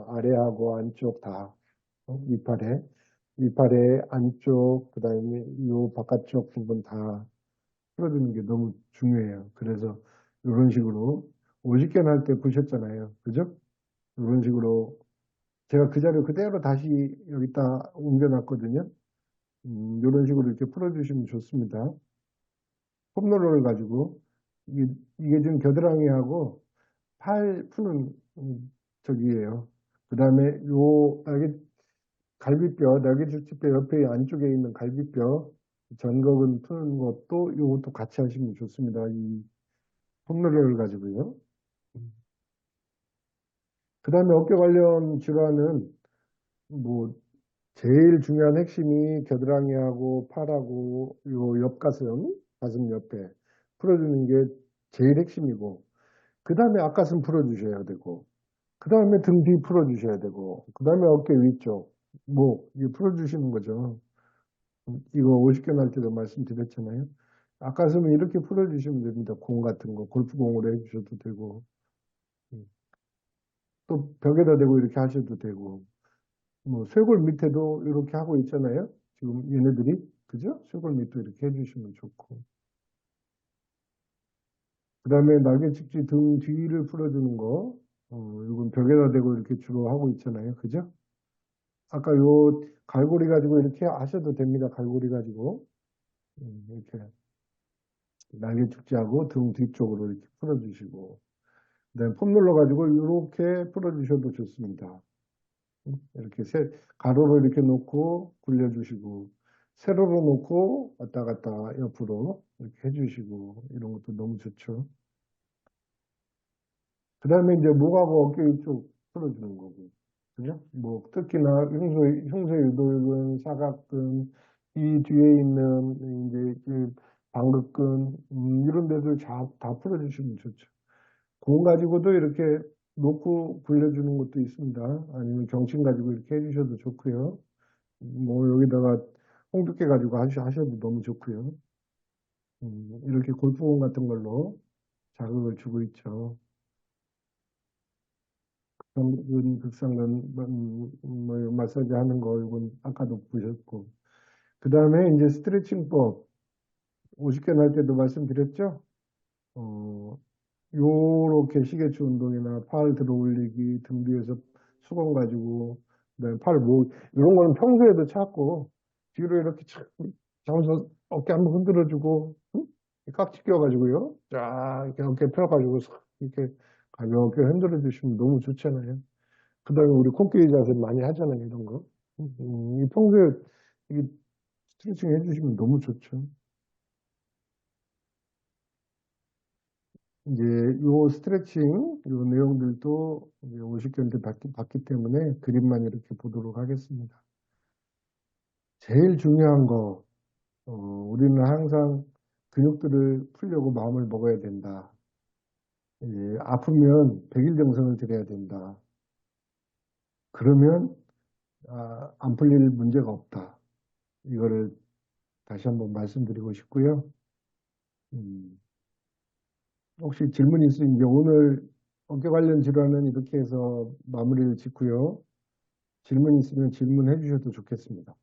Speaker 1: 아래하고 안쪽 다, 위팔에 안쪽, 그 다음에 요 바깥쪽 부분 다 풀어주는 게 너무 중요해요. 그래서 이런 식으로 50개나 할 때 보셨잖아요. 그죠? 이런 식으로 제가 그 자료 그대로 다시 여기다 옮겨놨거든요. 이런 식으로 이렇게 풀어주시면 좋습니다. 폼롤러를 가지고 이게 지금 겨드랑이하고 팔 푸는 저기예요. 그 다음에 요 갈비뼈, 날개죽지뼈 옆에 안쪽에 있는 갈비뼈 전극은 푸는 것도 요것도 같이 하시면 좋습니다. 이 폼롤러를 가지고요. 그 다음에 어깨 관련 질환은 뭐 제일 중요한 핵심이 겨드랑이하고 팔하고 요 옆가슴, 가슴 옆에 풀어주는 게 제일 핵심이고 그 다음에 앞가슴 풀어주셔야 되고 그 다음에 등 뒤 풀어주셔야 되고 그 다음에 어깨 위쪽 이게 풀어주시는 거죠. 이거 50개 날 때도 말씀드렸잖아요. 앞가슴은 이렇게 풀어주시면 됩니다. 공 같은 거 골프공으로 해주셔도 되고 또 벽에다 대고 이렇게 하셔도 되고 쇄골 밑에도 이렇게 하고 있잖아요. 지금 얘네들이 그죠? 쇄골 밑도 이렇게 해주시면 좋고 그 다음에 날개측지 등 뒤를 풀어주는 거 이건 벽에다 대고 이렇게 주로 하고 있잖아요. 그죠? 아까 요 갈고리 가지고 이렇게 하셔도 됩니다. 갈고리 가지고 이렇게 날개축지하고 등 뒤쪽으로 이렇게 풀어주시고 그다음에 폼롤러 가지고 이렇게 풀어주셔도 좋습니다. 이렇게 가로로 이렇게 놓고 굴려주시고 세로로 놓고 왔다 갔다 옆으로 이렇게 해주시고 이런 것도 너무 좋죠. 그 다음에 이제 목하고 어깨 이쪽 풀어주는 거고 그죠? 특히나 흉쇄유돌근, 사각근, 이 뒤에 있는 이제 그 방긋근 이런 데들 다 풀어주시면 좋죠. 공 가지고도 이렇게 놓고 굴려주는 것도 있습니다. 아니면 경침 가지고 이렇게 해주셔도 좋고요. 여기다가 홍두깨 가지고 하셔도 너무 좋고요. 이렇게 골프공 같은 걸로 자극을 주고 있죠. 극상근 마사지 하는 거 이건 아까도 보셨고 그 다음에 이제 스트레칭법 50개 날 때도 말씀드렸죠. 요렇게 시계추 운동이나 팔 들어 올리기 등 뒤에서 수건 가지고 그다음에 이런 거는 평소에도 찾고 뒤로 이렇게 잡아서 어깨 한번 흔들어주고 깍지 껴가지고요 쫙 이렇게 어깨 펴가지고 이렇게 가볍게 흔들어 주시면 너무 좋잖아요. 그 다음에 우리 코끼리 자세 많이 하잖아요, 이런 거. 이 평소에 이 스트레칭 해주시면 너무 좋죠. 이제 요 스트레칭, 요 내용들도 이제 50견대 봤기 때문에 그림만 이렇게 보도록 하겠습니다. 제일 중요한 거, 우리는 항상 근육들을 풀려고 마음을 먹어야 된다. 아프면 백일정성을 들여야 된다. 그러면 안 풀릴 문제가 없다. 이거를 다시 한번 말씀드리고 싶고요. 혹시 질문 있으면 오늘 어깨 관련 질환은 이렇게 해서 마무리를 짓고요. 질문 있으면 질문해 주셔도 좋겠습니다.